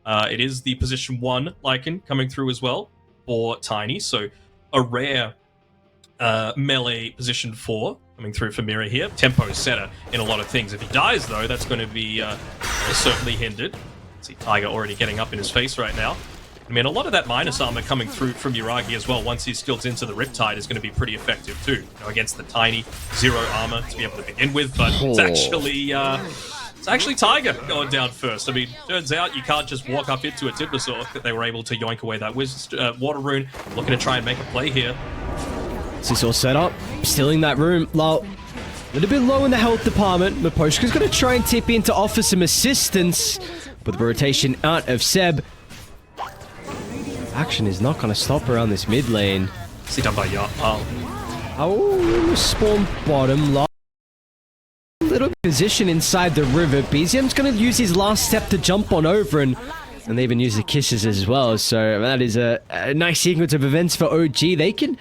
It is the position 1 Lycan coming through as well for Tiny, so a rare melee position 4 coming through for Mira here. Tempo setter in a lot of things. If he dies, though, that's going to be certainly hindered. See Tiger already getting up in his face right now. I mean, a lot of that minus armor coming through from Yuragi as well, once he's skilled into the Riptide, is going to be pretty effective too. You know, against the Tiny, 0 armor to be able to begin with, but it's actually Tiger going down first. I mean, turns out you can't just walk up into a Timbersaw. They were able to yoink away that Water Rune, looking to try and make a play here. Seesaw set up, stealing that room. A little bit low in the health department. Miposhka's going to try and tip in to offer some assistance, but the rotation out of Seb. Action is not going to stop around this mid lane. See done by Yacht. Oh, spawn bottom. Little position inside the river. BZM's going to use his last step to jump on over, and they even use the kisses as well. So that is a nice sequence of events for OG. They can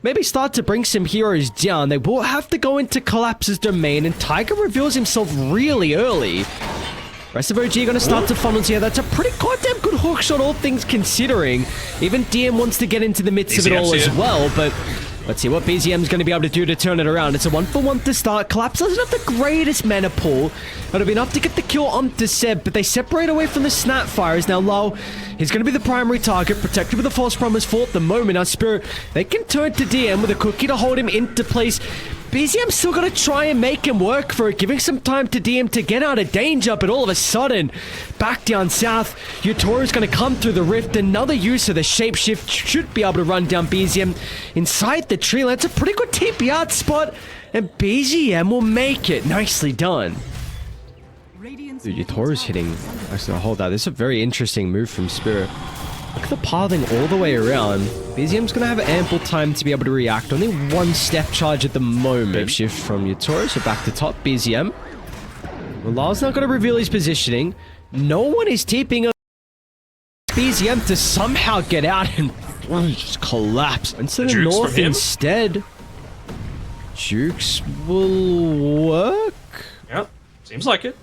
maybe start to bring some heroes down. They will have to go into Collapse's domain, and Tiger reveals himself really early. Rest of OG are going to start to funnel here. That's a pretty goddamn good hookshot, all things considering. Even DM wants to get into the midst of it all as well, but let's see what BZM's going to be able to do to turn it around. It's a 1-for-1 to start. Collapse doesn't have the greatest mana pool. It'll be enough to get the kill onto Seb, but they separate away from the Snapfires. Now, Low, he's going to be the primary target, protected with a false promise for the moment. Now, Spirit, they can turn to DM with a cookie to hold him into place. BZM's still going to try and make him work for it, giving some time to DM to get out of danger, but all of a sudden, back down south, Utoru's going to come through the rift. Another use of the shapeshift should be able to run down BZM inside the tree line. It's a pretty good TP out spot, and BZM will make it. Nicely done. Dude, Utoru's hitting. Actually, hold that. This is a very interesting move from Spirit. Look at the pathing all the way around. BZM's going to have ample time to be able to react. Only 1 step charge at the moment. Shift from Utoru, so back to top. BZM. Lao's not going to reveal his positioning. No one is TPing BZM to somehow get out and just collapse. Into the north instead. Jukes will work. Yep, seems like it.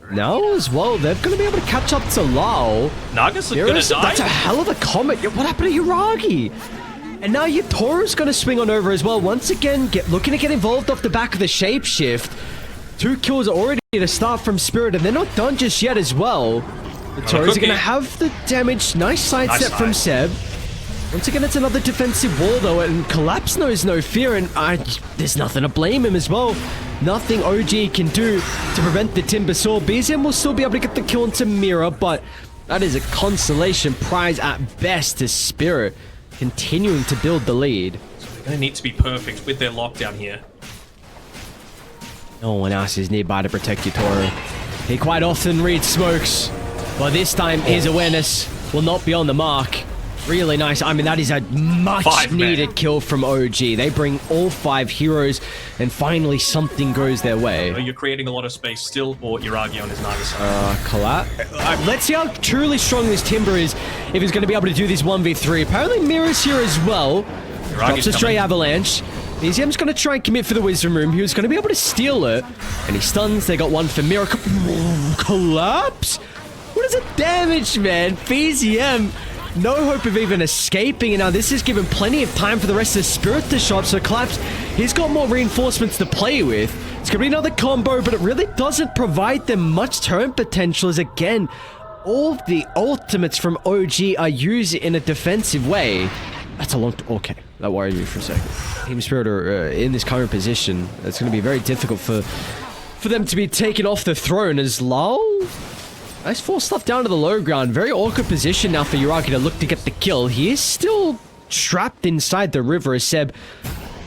Now as well, they're going to be able to catch up to Lao. Naga's going to die. That's a hell of a comet. What happened to Yuragi? And now Utoru's going to swing on over as well. Once again, looking to get involved off the back of the shapeshift. 2 kills already to start from Spirit, and they're not done just yet as well. Utoru's going to have the damage. Nice sidestep from Seb. Once again, it's another defensive wall though, and Collapse knows no fear, and there's nothing to blame him as well. Nothing OG can do to prevent the Timbersaw. BZM will still be able to get the kill into Mira, but that is a consolation prize at best to Spirit, continuing to build the lead. So they're going to need to be perfect with their lockdown here. No one else is nearby to protect Utoru. He quite often reads smokes, but this time his awareness will not be on the mark. Really nice. I mean, that is a much needed kill from OG. They bring all 5 heroes, and finally something goes their way. You're creating a lot of space still for Yuragi on his Naga side. Collapse. Let's see how truly strong this Timber is, if he's going to be able to do this 1v3. Apparently Mira's here as well. Drops a stray avalanche. BZM's going to try and commit for the Wisdom Room. He was going to be able to steal it, and he stuns. They got 1 for Mira. Collapse? What is the damage, man? BZM. No hope of even escaping, and now this is given plenty of time for the rest of the Spirit to show up, so Collapse, he's got more reinforcements to play with. It's going to be another combo, but it really doesn't provide them much turn potential, as again, all the ultimates from OG are used in a defensive way. That's a long... Okay, that worried me for a second. Team Spirit are in this current position. It's going to be very difficult for them to be taken off the throne, as Lal... Nice force stuff down to the low ground. Very awkward position now for Yuragi to look to get the kill. He is still trapped inside the river as Seb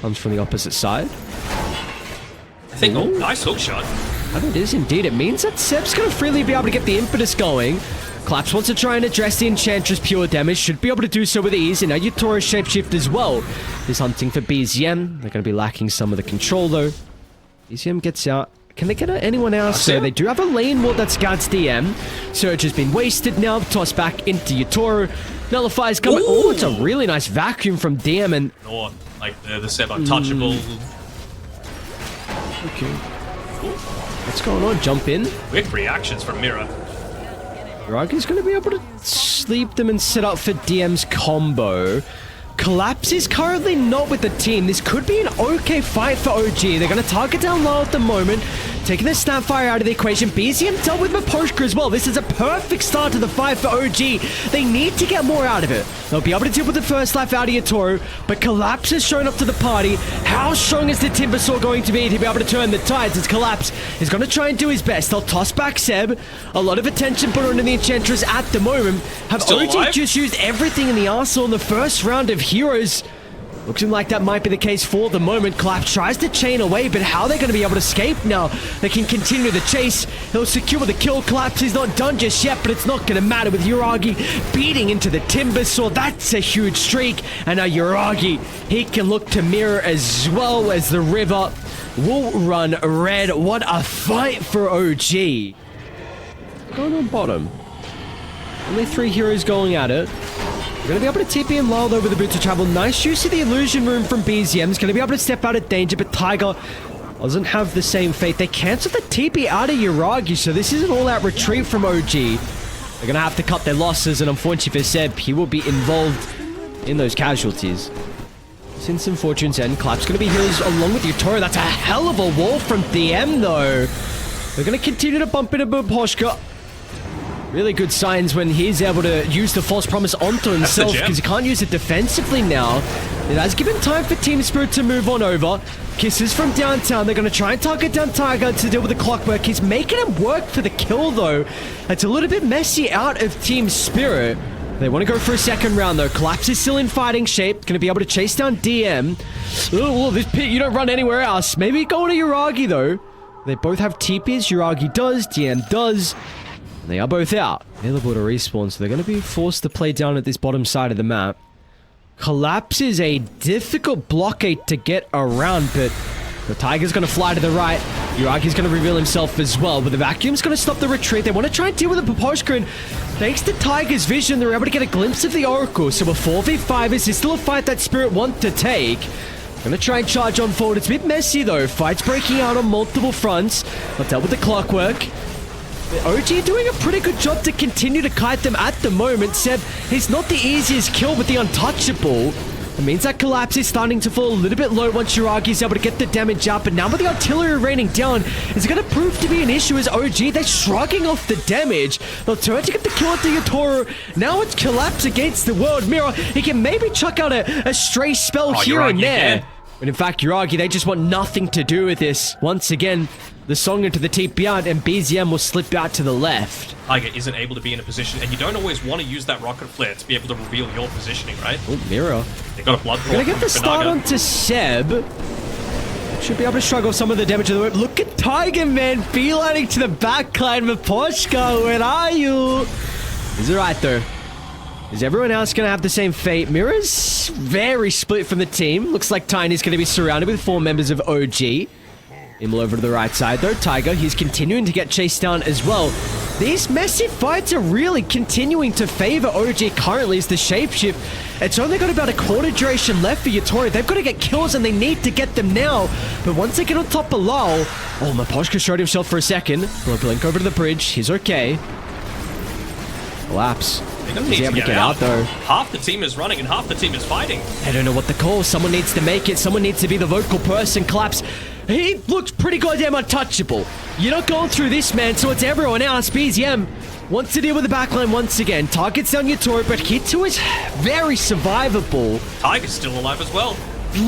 comes from the opposite side. I think, oh, nice hook shot. And it is indeed. It means that Seb's going to freely be able to get the impetus going. Collapse wants to try and address the Enchantress pure damage. Should be able to do so with ease. And now Utoru's shapeshift as well is hunting for BZM. They're going to be lacking some of the control though. BZM gets out. Can they get anyone else? So they do have a lane ward that scouts DM. Surge has been wasted now. Tossed back into Utoru. Nullifies coming. Oh, it's a really nice vacuum from DM. And or like the Seb untouchable. Okay. What's going on? Jump in. Quick reactions from Mira. Uragi's going to be able to sleep them and set up for DM's combo. Collapse is currently not with the team. This could be an okay fight for OG. They're going to target down low at the moment, taking the Snapfire out of the equation. BZM dealt with Maposhka as well. This is a perfect start to the fight for OG. They need to get more out of it. They'll be able to deal with the first life out of Yatoro, but Collapse has shown up to the party. How strong is the Timbersaw going to be able to turn the tides as Collapse is going to try and do his best? They'll toss back Seb. A lot of attention put on the Enchantress at the moment. Have Still OG alive? just used everything in the arsenal in the first round of Heroes? Looking like that might be the case for the moment. Collapse tries to chain away, but how are they going to be able to escape now? They can continue the chase. He'll secure the kill. Collapse is not done just yet, but it's not going to matter with Uragi beating into the Timbersaw. That's a huge streak. And now Uragi, he can look to mirror as well as the river will run red. What a fight for OG. Going on bottom. Only 3 heroes going at it. We're going to be able to TP in lulled over the Boots of Travel. Nice use of the illusion room from BZM. He's going to be able to step out of danger, but Tiger doesn't have the same fate. They cancel the TP out of Uragi, so this is an all-out retreat from OG. They're going to have to cut their losses, and unfortunately for Seb, he will be involved in those casualties. Since some Fortune's End, Clap's going to be heroes along with Yatoro. That's a hell of a wall from DM, though. They're going to continue to bump into Buposhka. Really good signs when he's able to use the false promise onto himself, because he can't use it defensively now. It has given time for Team Spirit to move on over. Kisses from downtown. They're going to try and target down Tiger to deal with the clockwork. He's making him work for the kill, though. It's a little bit messy out of Team Spirit. They want to go for a second round, though. Collapse is still in fighting shape. Going to be able to chase down DM. Oh, this pit, you don't run anywhere else. Maybe go to Uragi, though. They both have TPs. Uragi does. DM does. They are both out. Available to respawn, so they're going to be forced to play down at this bottom side of the map. Collapse is a difficult blockade to get around, but the Tiger's going to fly to the right. Uragi's going to reveal himself as well, but the Vacuum's going to stop the retreat. They want to try and deal with the Poposhka, and thanks to Tiger's vision, they're able to get a glimpse of the Oracle. So a 4v5 is still a fight that Spirit want to take. Gonna try and charge on forward. It's a bit messy, though. Fights breaking out on multiple fronts. They'll deal with the clockwork. OG doing a pretty good job to continue to kite them at the moment. Seb, he's not the easiest kill, but the untouchable. It means that Collapse is starting to fall a little bit low once Uragi's able to get the damage up. But now with the artillery raining down, it's going to prove to be an issue as OG, they're shrugging off the damage. They'll turn to get the kill at the Yatoro. Now it's Collapse against the World Mirror. He can maybe chuck out a stray spell here Uragi and there. again. But in fact, Uragi, they just want nothing to do with this. Once again, the song into the TP out, and BZM will slip out to the left. Tiger isn't able to be in a position, and you don't always want to use that rocket flare to be able to reveal your positioning, right? Oh, Mirror. They got a blood draw. Gonna get the start onto Seb. Should be able to shrug off some of the damage of the work. Look at Tiger, man. Beelining to the backline. Maposhka, where are you? He's alright, though. Is everyone else going to have the same fate? Mirror's very split from the team. Looks like Tiny's going to be surrounded with 4 members of OG. Imel over to the right side, though. Tiger, he's continuing to get chased down as well. These messy fights are really continuing to favor OG currently as the shapeshift. It's only got about a quarter duration left for Yatoro. They've got to get kills, and they need to get them now. But once they get on top of Lal... Oh, Maposhka showed himself for a second. Blow blink over to the bridge. He's okay. Collapse. He's able to get out, though. Half the team is running and half the team is fighting. I don't know what to call. Someone needs to make it. Someone needs to be the vocal person. Collapse. He looks pretty goddamn untouchable. You're not going through this, man, so it's everyone else. BZM wants to deal with the backline once again. Targets down Yatoro, but Hitsu is very survivable. Tiger's still alive as well.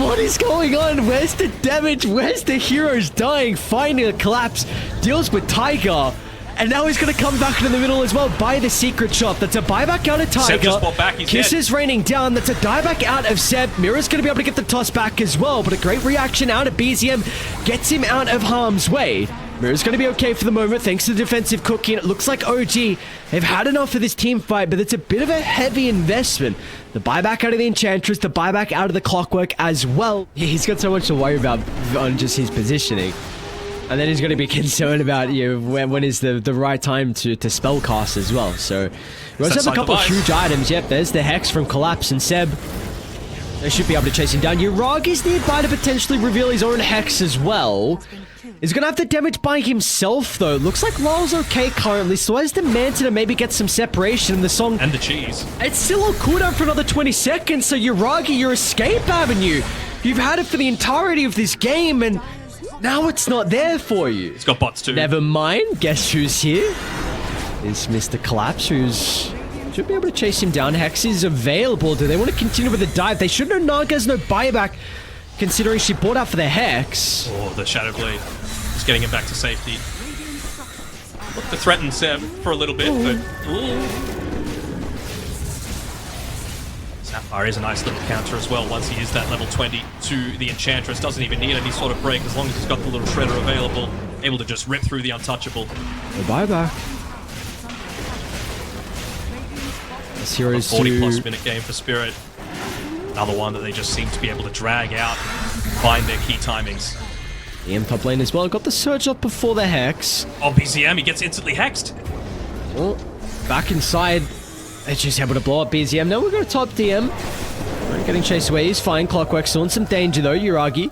What is going on? Where's the damage? Where's the heroes dying? Finding a Collapse. Deals with Tiger. And now he's going to come back in the middle as well by the secret shop. That's a buyback out of Tiger. Seb just bought back. He's Kisses dead. raining down. That's a dieback out of Seb. Mirror's going to be able to get the toss back as well. But a great reaction out of BZM gets him out of harm's way. Mirror's going to be okay for the moment thanks to the defensive cooking. It looks like OG, they've had enough of this team fight, but it's a bit of a heavy investment. The buyback out of the Enchantress, the buyback out of the Clockwork as well. He's got so much to worry about on just his positioning. And then he's going to be concerned about when is the right time to spellcast as well. So we also have a couple of huge items. Yep, there's the Hex from Collapse and Seb. They should be able to chase him down. Uragi's nearby to potentially reveal his own Hex as well. Is going to have the damage by himself, though. Looks like Lyle's okay currently, so as the Manta to maybe get some separation in the song. And the cheese. It's still on cooldown for another 20 seconds, so Uragi, your escape avenue. You've had it for the entirety of this game, and now it's not there for you. It's got bots too. Never mind. Guess who's here? It's Mr. Collapse, who's... should be able to chase him down. Hex is available. Do they want to continue with the dive? They should know Naga has no buyback, considering she bought out for the Hex. Oh, the Shadow Blade. Just getting him back to safety. Look to threaten Seb for a little bit, but... Ooh. Sapphire is a nice little counter as well once he is that level 20 to the Enchantress. Doesn't even need any sort of break as long as he's got the little Shredder available. Able to just rip through the Untouchable. No buyback. This hero's 40-plus minute game for Spirit. Another one that they just seem to be able to drag out, find their key timings. EM top lane as well. Got the surge up before the Hex. Oh, BZM, he gets instantly hexed. Oh, back inside. It's just able to blow up BZM. Now we're going to top DM. Getting chased away. He's fine. Clockwork still in some danger though. Uragi.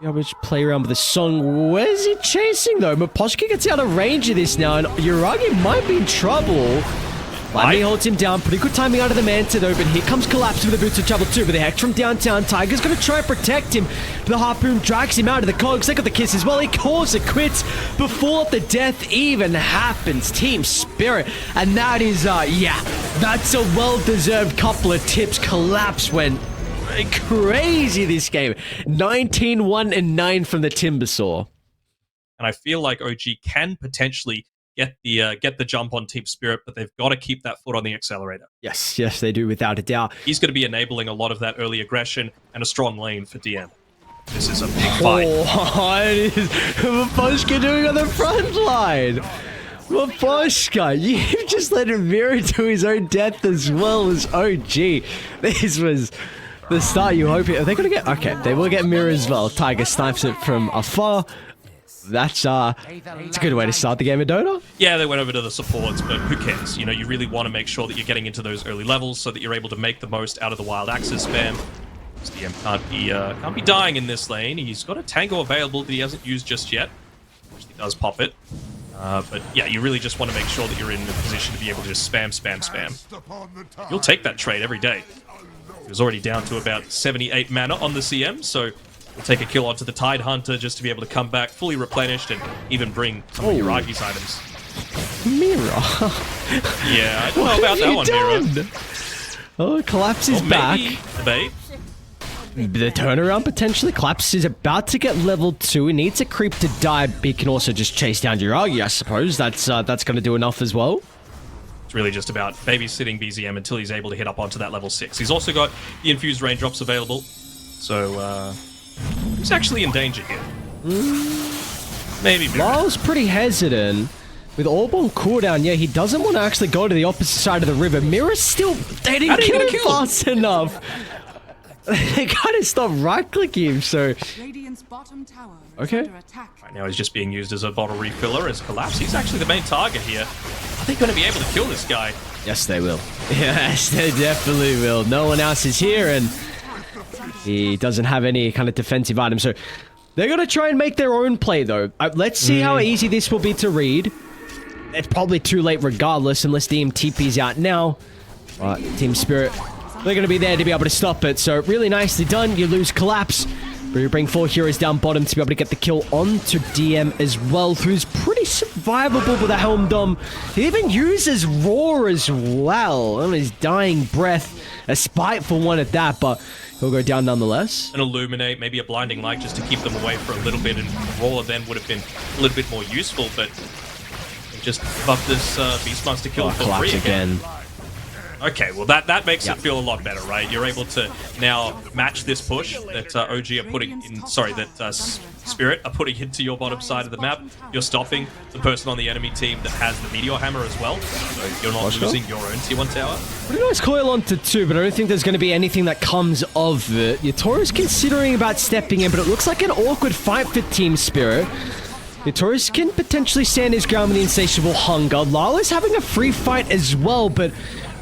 Yeah, we just play around with the song. Where's he chasing though? Maposhka gets out of range of this now, and Uragi might be in trouble. Lightning holds him down. Pretty good timing out of the Manta though, but here comes Collapse with the Boots of Trouble too. With the Hex from downtown, Tiger's going to try and protect him. The Harpoon drags him out of the cogs. They got the kiss as well. He calls it quits before the death even happens. Team Spirit. And that is, yeah, that's a well-deserved couple of tips. Collapse went crazy this game. 19-1-9 from the Timbersaw. And I feel like OG can potentially get the jump on Team Spirit, but they've got to keep that foot on the accelerator. Yes, they do, without a doubt. He's going to be enabling a lot of that early aggression and a strong lane for DM. This is a big fight. Oh, it is Maposhka doing on the front line. Maposhka, you've just let him mirror to his own death as well as OG. This was the start you hope. Are they going to get... Okay, they will get mirror as well. Tiger snipes it from afar. That's it's a good way to start the game of Dota. Yeah, they went over to the supports, but who cares? You know, you really want to make sure that you're getting into those early levels so that you're able to make the most out of the wild access spam. DM can't be dying in this lane. He's got a Tango available that he hasn't used just yet. Actually does pop it. But yeah, you really just want to make sure that you're in a position to be able to just spam. You'll take that trade every day. He was already down to about 78 mana on the CM, so we'll take a kill onto the Tide Hunter just to be able to come back fully replenished and even bring some of Uragi's items. Mira. Yeah, I don't know about that one, Mira. Oh, Collapse is back. The bait. The turnaround potentially. Collapse is about to get level 2. He needs a creep to die, but he can also just chase down Uragi, I suppose. That's going to do enough as well. It's really just about babysitting BZM until he's able to hit up onto that level 6. He's also got the infused raindrops available, so who's actually in danger here? Maybe Mira. Lyle's pretty hesitant. With Orb on cooldown, yeah, he doesn't want to actually go to the opposite side of the river. Mira's still... They didn't kill him fast enough. They gotta stop right-clicking him, so... Okay. Right now he's just being used as a bottle refiller as Collapse. He's actually the main target here. Are they going to be able to kill this guy? Yes, they will. Yes, they definitely will. No one else is here, and he doesn't have any kind of defensive item, so... They're going to try and make their own play, though. Let's see how easy this will be to read. It's probably too late regardless, unless the TP's out now. Team Spirit, they're going to be there to be able to stop it. So, really nicely done. You lose Collapse. But you bring 4 heroes down bottom to be able to get the kill onto DM as well, who's pretty survivable with a Helm Dom. He even uses Roar as well on his dying breath. A spiteful one at that, but... he'll go down nonetheless. An Illuminate, maybe a Blinding Light just to keep them away for a little bit, and Roar then would have been a little bit more useful, but just buff this Beastmaster kill for free again. Okay, well that makes it feel a lot better, right? You're able to now match this push that OG are putting in, sorry, that Spirit are putting into your bottom side of the map. You're stopping the person on the enemy team that has the Meteor Hammer as well, so you're not losing your own tier 1 tower. Pretty nice coil onto 2, but I don't think there's going to be anything that comes of it. Yatora's considering about stepping in, but it looks like an awkward fight for Team Spirit. Yatora's can potentially stand his ground with the Insatiable Hunger. Lala's having a free fight as well, but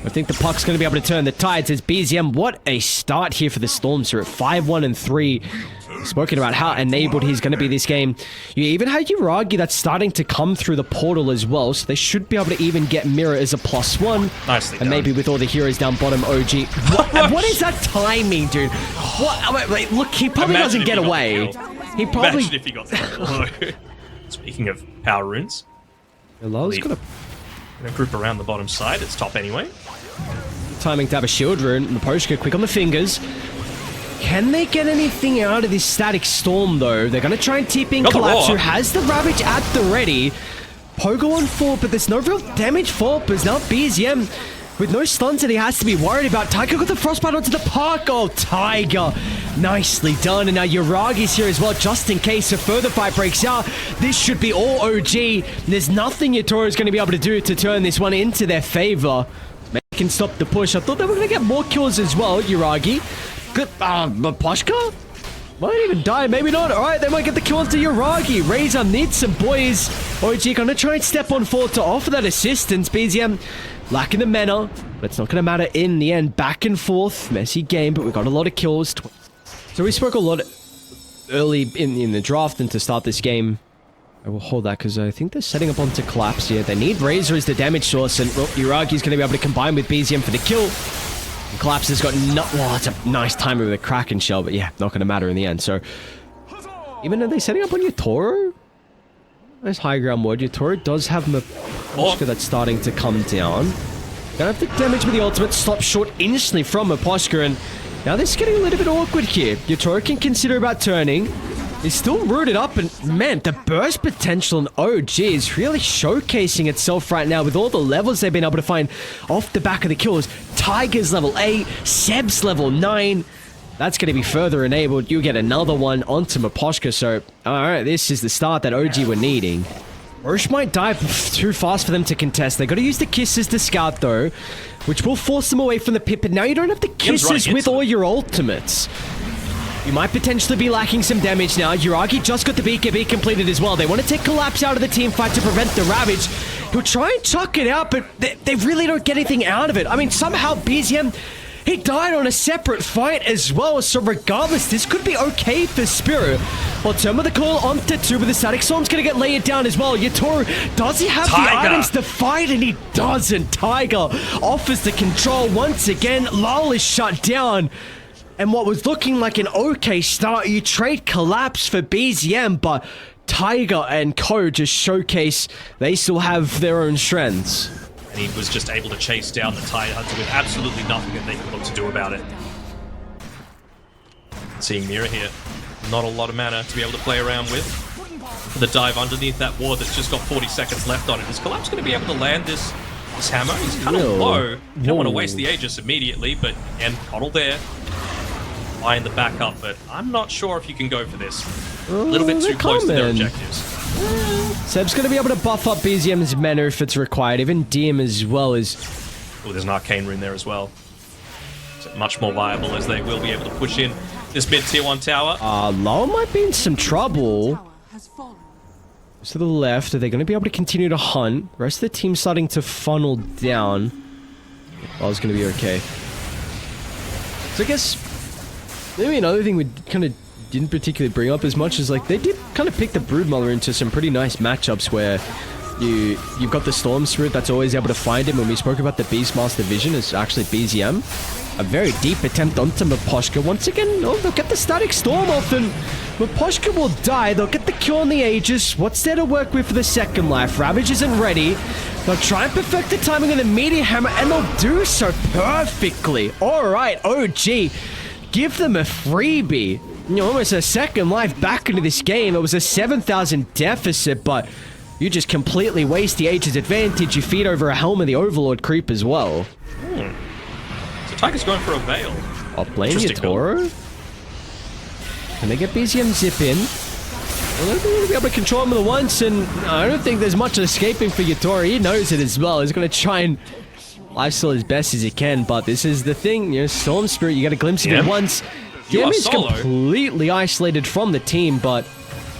I think the puck's going to be able to turn the tides as BZM. What a start here for the Storms. They're at 5-1-3. Spoken about how enabled he's going to be this game. You even have Yuragi that's starting to come through the portal as well, so they should be able to even get Mirror as a +1. Nicely and done. maybe with all the heroes down bottom, OG. What is that timing, dude? What? Wait, look, he probably doesn't get away. He probably. Imagine if he got the kill. Speaking of power runes, Lol's got a group around the bottom side. It's top anyway. timing to have a shield rune. Maposhka quick on the fingers. Can they get anything out of this static storm, though? They're going to try and TP in Collapse, who has the Ravage at the ready. Pogo on 4, but there's no real damage for But now BZM with no stuns that he has to be worried about. Tiger got the Frostbite onto the park. Oh, Tiger. Nicely done. And now Yuragi's here as well, just in case a further fight breaks out. This should be all OG. There's nothing Yatoro's going to be able to do to turn this one into their favor. Maybe they can stop the push. I thought they were going to get more kills as well, Yuragi. Good. Maposhka? Might even die, maybe not. Alright, they might get the kill onto Yuragi. Razor needs some boys. OG gonna try and step on forward to offer that assistance. BZM lacking the mana, but it's not gonna matter in the end. Back and forth, messy game, but we got a lot of kills. So we spoke a lot early in the draft and to start this game. I will hold that because I think they're setting up onto Collapse here. They need Razor as the damage source, and well, Yuragi's gonna be able to combine with BZM for the kill. Collapse has got well, it's a nice timing with a Kraken shell, but yeah, not going to matter in the end. So, even are they setting up on Yatoro? Nice high ground ward. Yatoro does have Maposhka that's starting to come down. Gonna have to damage with the ultimate, stop short instantly from Maposhka, and now this is getting a little bit awkward here. Yatoro can consider about turning. He's still rooted up, and man, the burst potential in OG is really showcasing itself right now with all the levels they've been able to find off the back of the kills. Tiger's level 8, Seb's level 9. That's going to be further enabled. You get another one onto Maposhka, so alright, this is the start that OG were needing. Roche might die too fast for them to contest. They got to use the kisses to scout though, which will force them away from the pit, but now you don't have the kisses with all your ultimates. You might potentially be lacking some damage now. Yuragi just got the BKB completed as well. They want to take Collapse out of the team fight to prevent the Ravage. He'll try and chuck it out, but they really don't get anything out of it. I mean, somehow BZM, he died on a separate fight as well. So regardless, this could be okay for Spirit. Well, turn with the call onto 2, but the Static Storm's going to get laid down as well. Yatoro, does he have the items to fight? And he doesn't. Tiger offers the control once again. Lol is shut down. And what was looking like an okay start, you trade Collapse for BZM, but Tiger and Co just showcase they still have their own strengths. And he was just able to chase down the Tide Hunter with absolutely nothing that they could look to do about it. Seeing Mira here, not a lot of mana to be able to play around with. The dive underneath that ward that's just got 40 seconds left on it. Is Collapse going to be able to land this hammer? He's kind of low. You don't want to waste the Aegis immediately, but and Coddle there. Buying the backup, but I'm not sure if you can go for this. A little bit too close to their objectives. Seb's going to be able to buff up BZM's mana if it's required, even DM as well as... Oh, there's an Arcane Rune there as well. So much more viable as they will be able to push in this mid tier 1 tower. Lol might be in some trouble. To the left, are they going to be able to continue to hunt? The rest of the team's starting to funnel down. Lol's going to be okay. So I guess... maybe another thing we kind of didn't particularly bring up as much is like they did kind of pick the Broodmother into some pretty nice matchups where you've got the Storm Spirit that's always able to find him. When we spoke about the Beastmaster Vision, it's actually BZM. A very deep attempt onto Maposhka. Once again, they'll get the Static Storm off and Maposhka will die. They'll get the kill on the Aegis. What's there to work with for the second life? Ravage isn't ready. They'll try and perfect the timing of the Meteor Hammer and they'll do so perfectly. Alright, OG. Give them a freebie. You know, almost a second life back into this game. It was a 7,000 deficit, but you just completely waste the Aegis advantage. You feed over a Helm of the Overlord creep as well. So Tiger's going for a Veil. Up lane Yatoro. Can they get BZM zip in? Well, they're going to be able to control him at once, and I don't think there's much escaping for Yatoro. He knows it as well. He's going to try and lifesteal as best as he can, but this is the thing, you know, Storm Spirit, you get a glimpse of it once. Game is completely isolated from the team, but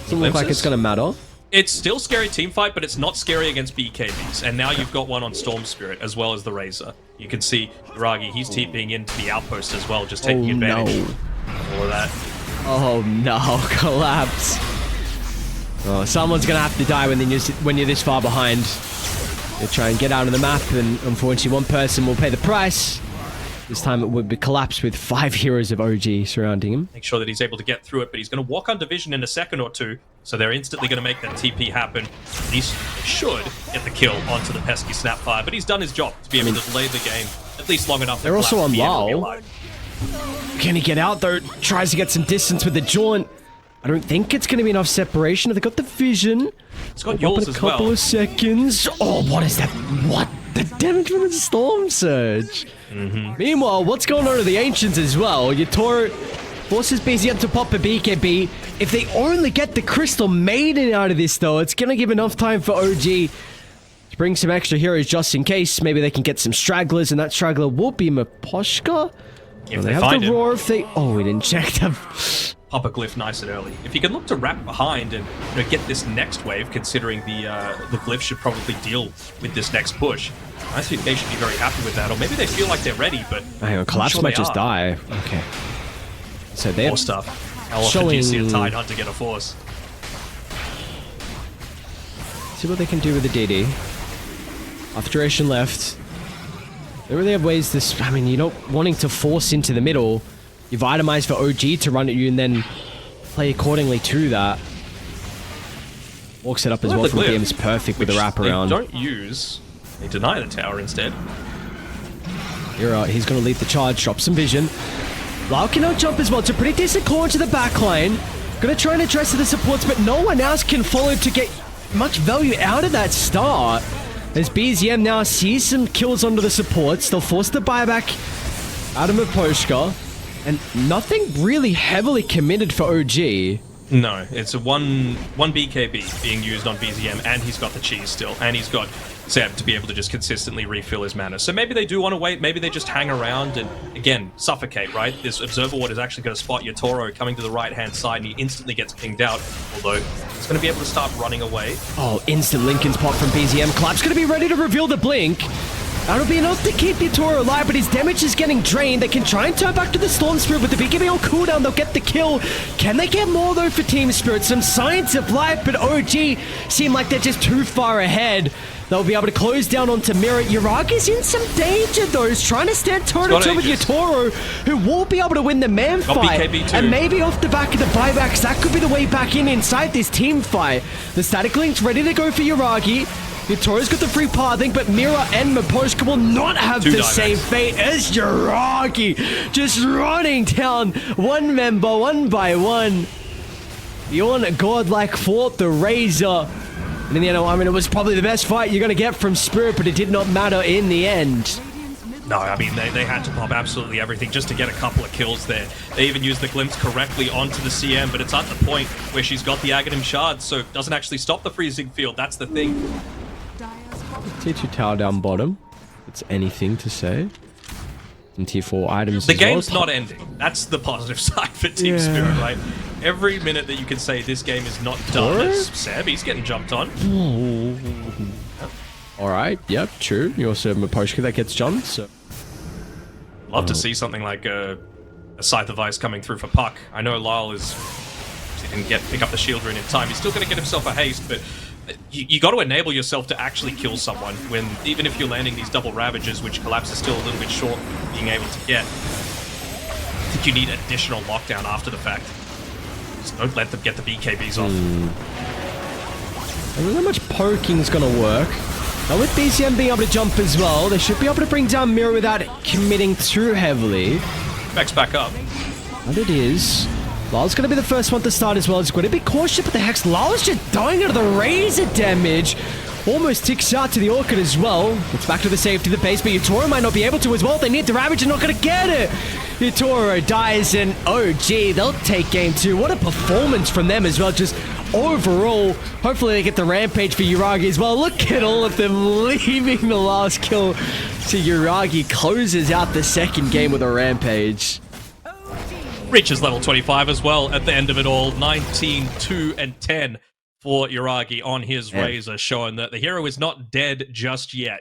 doesn't look like it's going to matter. It's still scary team fight, but it's not scary against BKBs, and now you've got one on Storm Spirit as well as the Razor. You can see Yuragi, he's TPing into the outpost as well, just taking advantage of all of that. Oh no, collapse. Oh, someone's gonna have to die when you're this far behind. They try and get out of the map, and unfortunately one person will pay the price. This time it would be collapsed with 5 heroes of OG surrounding him. Make sure that he's able to get through it, but he's going to walk on division in a second or two, so they're instantly going to make that TP happen. At least they should get the kill onto the pesky Snapfire, but he's done his job to be able to delay the game at least long enough. They're also on lull. Can he get out though? Tries to get some distance with the jaunt. I don't think it's going to be enough separation. They've got the vision. It's got yours as well. A couple of seconds. Oh, what is that? What? The damage from the Storm Surge. Meanwhile, what's going on to the Ancients as well? Yatoro forces BZM to pop a BKB. If they only get the Crystal Maiden out of this though, it's going to give enough time for OG to bring some extra heroes just in case. Maybe they can get some stragglers, and that straggler will be Maposhka. If they have have the him. roar if they... Oh, we didn't check them. Pop a glyph nice and early. If you can look to wrap behind and get this next wave, considering the glyph should probably deal with this next push, I think they should be very happy with that. Or maybe they feel like they're ready, but hang on, Collapse might just die. Okay. So they're more stuff. How often do you see a Tide Hunter get a force? See what they can do with the DD. Half duration left. They really have ways this... I mean, you're not wanting to force into the middle. You've itemized for OG to run at you and then play accordingly to that. Walks it up as well from BM's perfect with the wraparound. They don't use... They deny the tower instead. He's going to lead the charge, drop some vision. Lau can out jump as well. It's a pretty decent core into the backline. Going to try and address the supports, but no one else can follow to get much value out of that start. As BZM now sees some kills onto the supports, they'll force the buyback out of Maposhka. And nothing really heavily committed for OG. No, it's a one BKB being used on BZM, and he's got the cheese still, and he's got Zeb to be able to just consistently refill his mana. So maybe they do want to wait, maybe they just hang around and, again, suffocate, right? This Observer Ward is actually going to spot Yatoro coming to the right-hand side, and he instantly gets pinged out, although he's going to be able to start running away. Oh, instant Lincoln's pop from BZM. Clap's going to be ready to reveal the blink. That'll be enough to keep Yatoro alive, but his damage is getting drained. They can try and turn back to the Storm Spirit with the BKB on cooldown. They'll get the kill. Can they get more, though, for Team Spirit? Some Science of Life, but OG seem like they're just too far ahead. They'll be able to close down onto Mirror. Yuragi's in some danger, though. He's trying to stand toe-to-toe with Yatoro, who will be able to win the man fight. And maybe off the back of the buybacks, that could be the way back inside this team fight. The Static Link's ready to go for Yuragi. Yatoro's got the free pathing, but Mira and Maposhka will not have the same fate as Yuragi. Just running down one member, one by one. Beyond godlike fought the Razor. And in the end, I mean, it was probably the best fight you're going to get from Spirit, but it did not matter in the end. No, I mean, they had to pop absolutely everything just to get a couple of kills there. They even used the glimpse correctly onto the CM, but it's at the point where she's got the Aghanim Shard, so it doesn't actually stop the freezing field. That's the thing. T2 tower down bottom. It's anything to say. And tier 4 items. The game's not ending. That's the positive side for Team Spirit, right? Every minute that you can say this game is not done, as Seb, he's getting jumped on. Alright, yep, true. You also have Maposhka that gets jumped, so... Love to see something like a Scythe of Ice coming through for Puck. I know Lyle is... He didn't pick up the shield rune in time. He's still going to get himself a haste, but... You got to enable yourself to actually kill someone when, even if you're landing these double Ravages, which Collapse is still a little bit short being able to get. I think you need additional lockdown after the fact. Just don't let them get the BKBs off. I don't know how much poking's going to work. Now with BCM being able to jump as well, they should be able to bring down Mirror without committing too heavily. Backs back up. And it is. Lal's going to be the first one to start as well. It's going to be cautious with the Hex. Lal's just dying out of the Razor damage. Almost ticks out to the Orchid as well. It's back to the safety of the base, but Yatoro might not be able to as well. They need the Ravage, and not going to get it. Yatoro dies, and OG, they'll take game 2. What a performance from them as well. Just overall, hopefully they get the Rampage for Yuragi as well. Look at all of them leaving the last kill to Yuragi. Closes out the second game with a Rampage. Reaches level 25 as well at the end of it all. 19, 2, and 10 for Yuragi on his Razor, showing that the hero is not dead just yet.